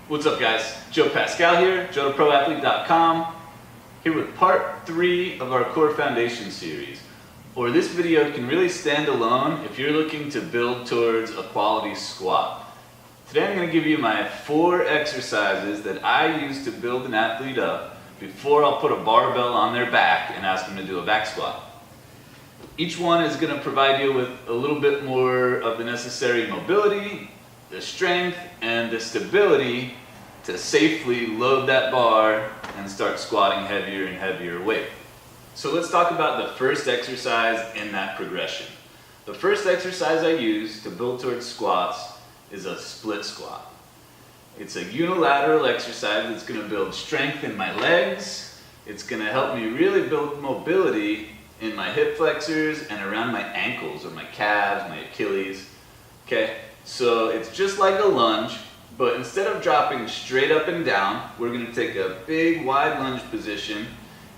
What's up, guys? Joe Pascal here, JoeTheProAthlete.com, here with part 3 of our Core Foundation series. Or this video can really stand alone if you're looking to build towards a quality squat. Today I'm going to give you my 4 exercises that I use to build an athlete up before I'll put a barbell on their back and ask them to do a back squat. Each one is going to provide you with a little bit more of the necessary mobility, the strength, and the stability to safely load that bar and start squatting heavier and heavier weight. So let's talk about the first exercise in that progression. The first exercise I use to build towards squats is a split squat. It's a unilateral exercise that's going to build strength in my legs. It's going to help me really build mobility in my hip flexors and around my ankles or my calves, my Achilles. Okay, so it's just like a lunge, but instead of dropping straight up and down, we're going to take a big wide lunge position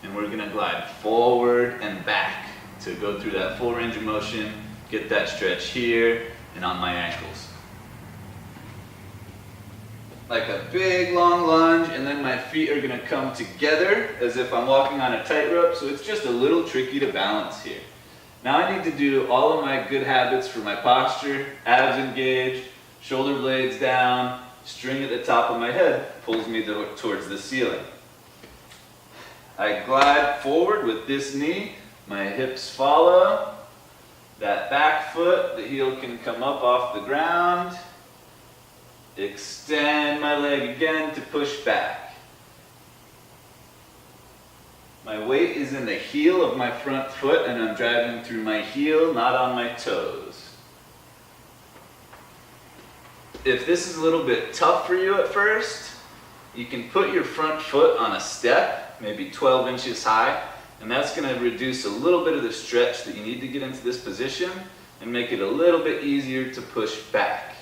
and we're going to glide forward and back to go through that full range of motion, get that stretch here and on my ankles. Like a big long lunge, and then my feet are going to come together as if I'm walking on a tightrope, so it's just a little tricky to balance here. Now I need to do all of my good habits for my posture: abs engaged, shoulder blades down, string at the top of my head pulls me towards the ceiling. I glide forward with this knee, my hips follow, that back foot, the heel can come up off the ground, extend my leg again to push back. My weight is in the heel of my front foot and I'm driving through my heel, not on my toes. If this is a little bit tough for you at first, you can put your front foot on a step, maybe 12 inches high, and that's going to reduce a little bit of the stretch that you need to get into this position and make it a little bit easier to push back.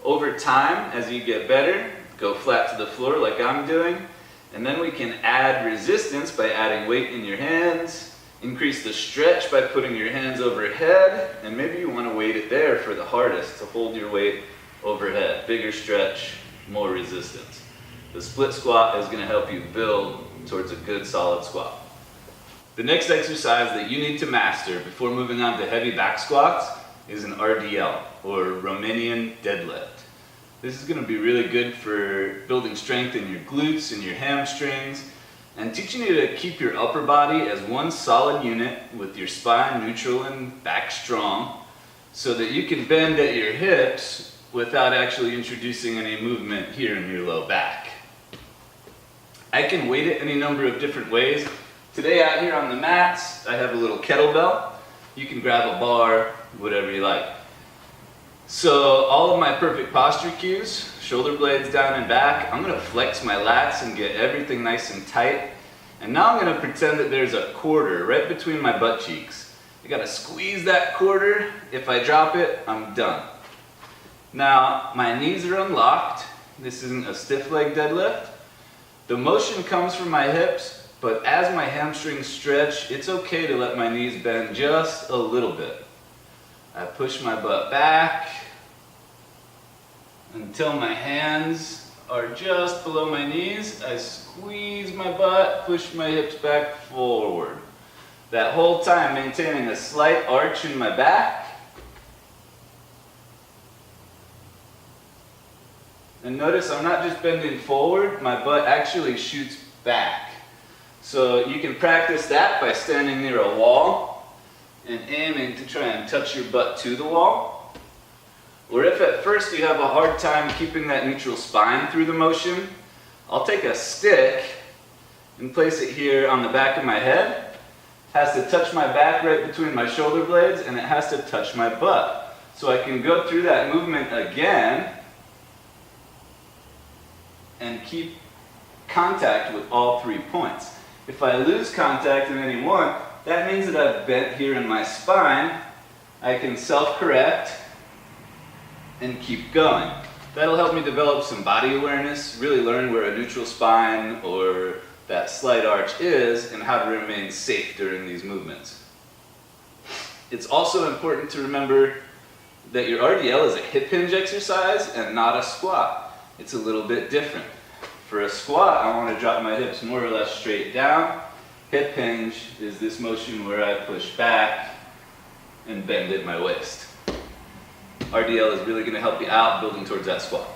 Over time, as you get better, go flat to the floor like I'm doing, and then we can add resistance by adding weight in your hands, increase the stretch by putting your hands overhead, and maybe you want to weight it there for the hardest, to hold your weight overhead. Bigger stretch, more resistance. The split squat is going to help you build towards a good solid squat. The next exercise that you need to master before moving on to heavy back squats is an RDL, or Romanian deadlift. This is going to be really good for building strength in your glutes and your hamstrings and teaching you to keep your upper body as one solid unit with your spine neutral and back strong so that you can bend at your hips without actually introducing any movement here in your low back. I can weight it any number of different ways. Today out here on the mats, I have a little kettlebell. You can grab a bar, whatever you like. So all of my perfect posture cues, shoulder blades down and back, I'm going to flex my lats and get everything nice and tight. And now I'm going to pretend that there's a quarter right between my butt cheeks. I got to squeeze that quarter. If I drop it, I'm done. Now my knees are unlocked. This isn't a stiff leg deadlift. The motion comes from my hips, but as my hamstrings stretch, it's okay to let my knees bend just a little bit. I push my butt back until my hands are just below my knees. I squeeze my butt, push my hips back forward. That whole time maintaining a slight arch in my back. And notice I'm not just bending forward, my butt actually shoots back. So you can practice that by standing near a wall and aiming to try and touch your butt to the wall. Or if at first you have a hard time keeping that neutral spine through the motion, I'll take a stick and place it here on the back of my head. It has to touch my back right between my shoulder blades and it has to touch my butt. So I can go through that movement again and keep contact with all 3 points. If I lose contact in any one, that means that I've bent here in my spine. I can self-correct and keep going. That'll help me develop some body awareness, really learn where a neutral spine or that slight arch is and how to remain safe during these movements. It's also important to remember that your RDL is a hip hinge exercise and not a squat. it's a little bit different. For a squat, I want to drop my hips more or less straight down. Hip hinge is this motion where I push back and bend at my waist. RDL is really going to help you out building towards that squat.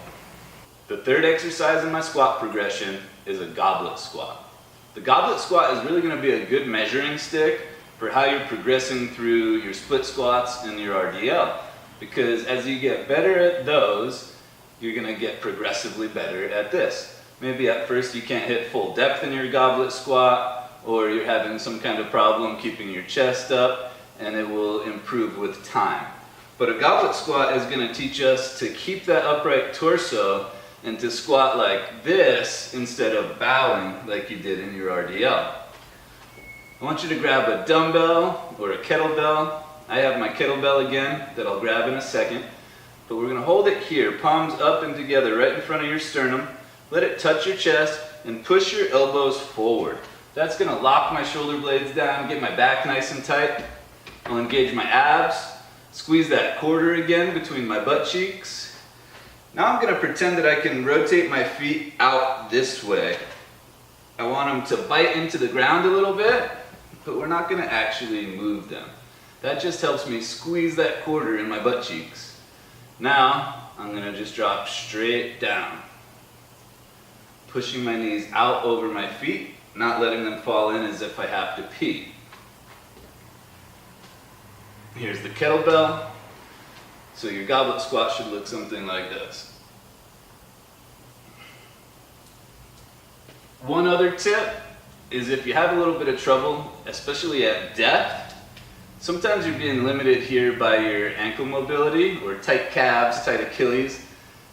The third exercise in my squat progression is a goblet squat. The goblet squat is really going to be a good measuring stick for how you're progressing through your split squats and your RDL. Because as you get better at those, you're going to get progressively better at this. Maybe at first you can't hit full depth in your goblet squat, or you're having some kind of problem keeping your chest up, and it will improve with time. But a goblet squat is going to teach us to keep that upright torso and to squat like this instead of bowing like you did in your RDL. I want you to grab a dumbbell or a kettlebell. I have my kettlebell again that I'll grab in a second. But we're going to hold it here, palms up and together right in front of your sternum. Let it touch your chest and push your elbows forward. That's going to lock my shoulder blades down, get my back nice and tight. I'll engage my abs, squeeze that quarter again between my butt cheeks. Now I'm going to pretend that I can rotate my feet out this way. I want them to bite into the ground a little bit, but we're not going to actually move them. That just helps me squeeze that quarter in my butt cheeks. Now I'm going to just drop straight down, pushing my knees out over my feet, not letting them fall in as if I have to pee. Here's the kettlebell. So your goblet squat should look something like this. One other tip is if you have a little bit of trouble, especially at depth, sometimes you're being limited here by your ankle mobility or tight calves, tight Achilles.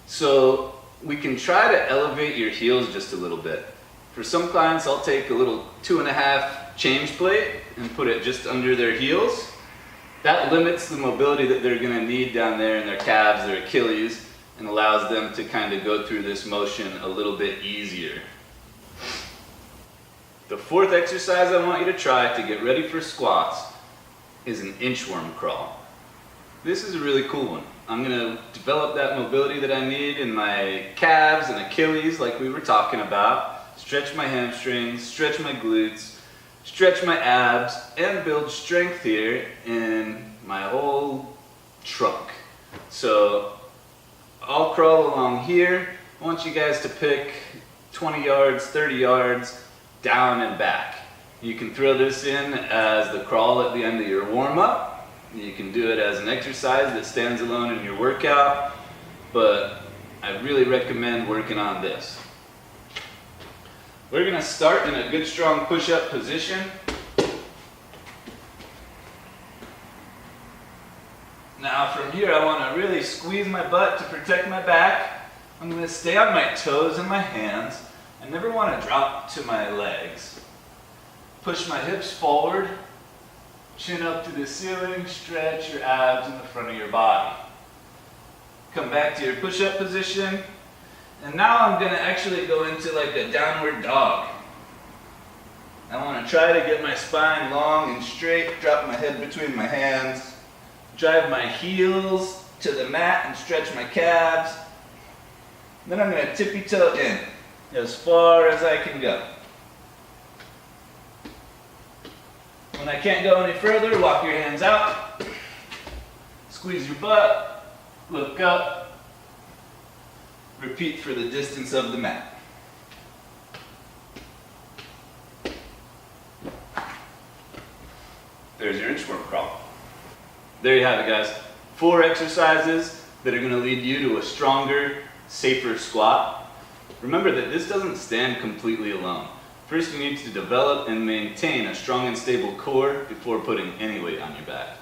So we can try to elevate your heels just a little bit. For some clients, I'll take a little 2.5 change plate and put it just under their heels. That limits the mobility that they're going to need down there in their calves, their Achilles, and allows them to kind of go through this motion a little bit easier. The fourth exercise I want you to try to get ready for squats is an inchworm crawl. This is a really cool one. I'm going to develop that mobility that I need in my calves and Achilles like we were talking about, stretch my hamstrings, stretch my glutes, stretch my abs, and build strength here in my whole trunk. So I'll crawl along here. I want you guys to pick 20 yards, 30 yards, down and back. You can throw this in as the crawl at the end of your warm-up. You can do it as an exercise that stands alone in your workout, but I really recommend working on this. We're going to start in a good strong push-up position. Now from here I want to really squeeze my butt to protect my back. I'm going to stay on my toes and my hands. I never want to drop to my legs. Push my hips forward, chin up to the ceiling, stretch your abs in the front of your body. Come back to your push-up position. And now I'm going to actually go into like a downward dog. I want to try to get my spine long and straight, drop my head between my hands, drive my heels to the mat and stretch my calves. Then I'm going to tippy-toe in as far as I can go. When I can't go any further, walk your hands out, squeeze your butt, look up, repeat for the distance of the mat. There's your inchworm crawl. There you have it, guys. 4 exercises that are going to lead you to a stronger, safer squat. Remember that this doesn't stand completely alone. First, you need to develop and maintain a strong and stable core before putting any weight on your back.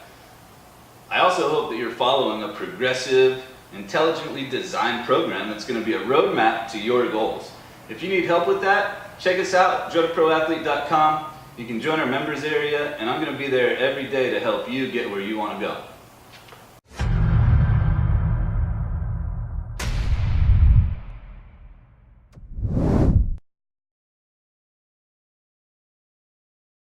I also hope that you're following a progressive, intelligently designed program that's going to be a roadmap to your goals. If you need help with that, check us out at joetheproathlete.com. You can join our members area, and I'm going to be there every day to help you get where you want to go.